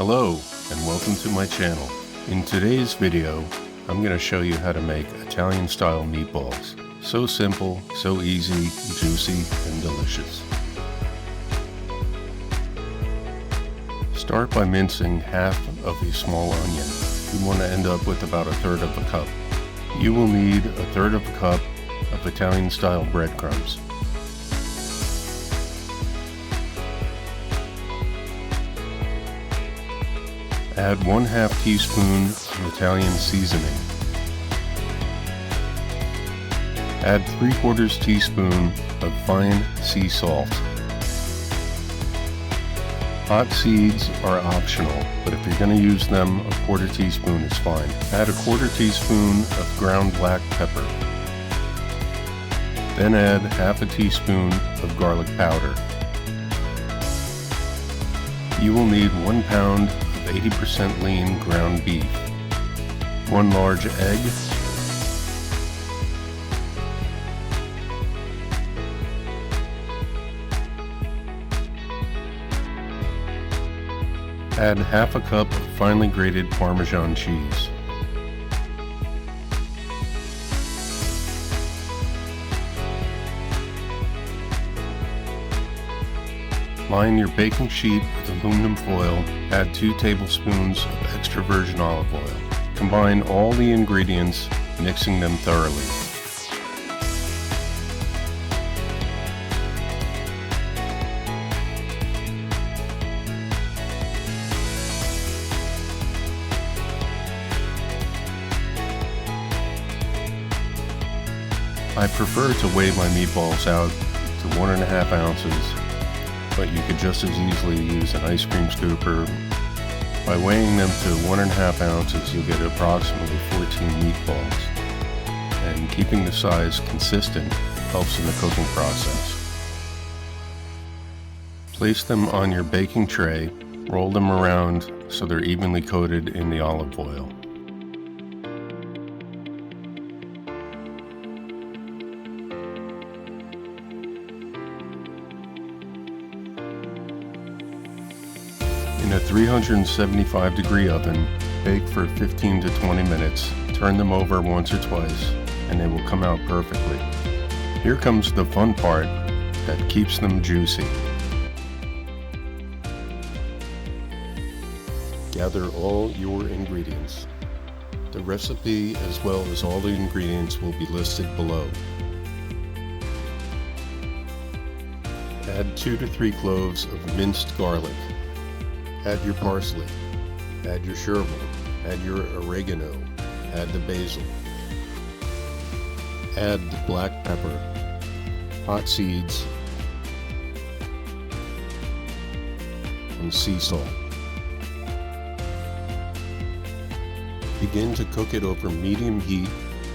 Hello and welcome to my channel. In today's video, I'm going to show you how to make Italian style meatballs. So simple, so easy, juicy, and delicious. Start by mincing half of a small onion. You want to end up with about 1/3 of a cup. You will need 1/3 of a cup of Italian style breadcrumbs. Add 1/2 teaspoon of Italian seasoning. Add 3/4 teaspoon of fine sea salt. Hot seeds are optional, but if you're going to use them, 1/4 teaspoon is fine. Add 1/4 teaspoon of ground black pepper. Then add 1/2 teaspoon of garlic powder. You will need 1 pound 80% lean ground beef, 1 large egg, add 1/2 cup of finely grated Parmesan cheese. Line your baking sheet with aluminum foil, add 2 tablespoons of extra virgin olive oil. Combine all the ingredients, mixing them thoroughly. I prefer to weigh my meatballs out to 1.5 ounces. But you could just as easily use an ice cream scooper. By weighing them to 1.5 ounces, you'll get approximately 14 meatballs. And keeping the size consistent helps in the cooking process. Place them on your baking tray, roll them around so they're evenly coated in the olive oil. In a 375-degree oven, bake for 15 to 20 minutes. Turn them over once or twice, and they will come out perfectly. Here comes the fun part that keeps them juicy. Gather all your ingredients. The recipe as well as all the ingredients will be listed below. Add 2 to 3 cloves of minced garlic. Add your parsley, add your chervil, add your oregano, add the basil, add the black pepper, hot seeds, and sea salt. Begin to cook it over medium heat,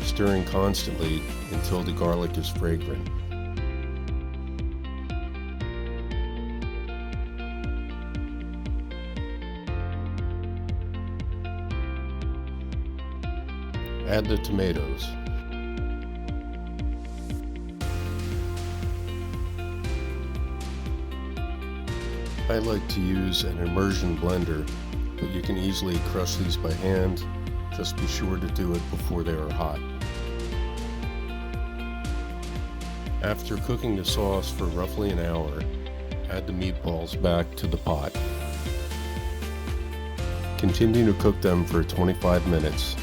stirring constantly until the garlic is fragrant. Add the tomatoes. I like to use an immersion blender, but you can easily crush these by hand. Just be sure to do it before they are hot. After cooking the sauce for roughly an hour, add the meatballs back to the pot. Continue to cook them for 25 minutes.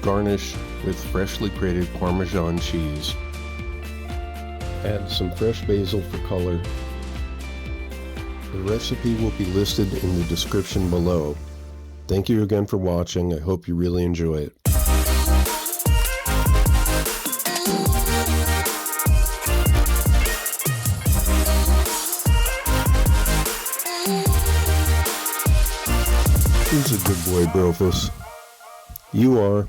Garnish with freshly grated Parmesan cheese. Add some fresh basil for color. The recipe will be listed in the description below. Thank you again for watching. I hope you really enjoy it. Who's a good boy, Brofus? You are.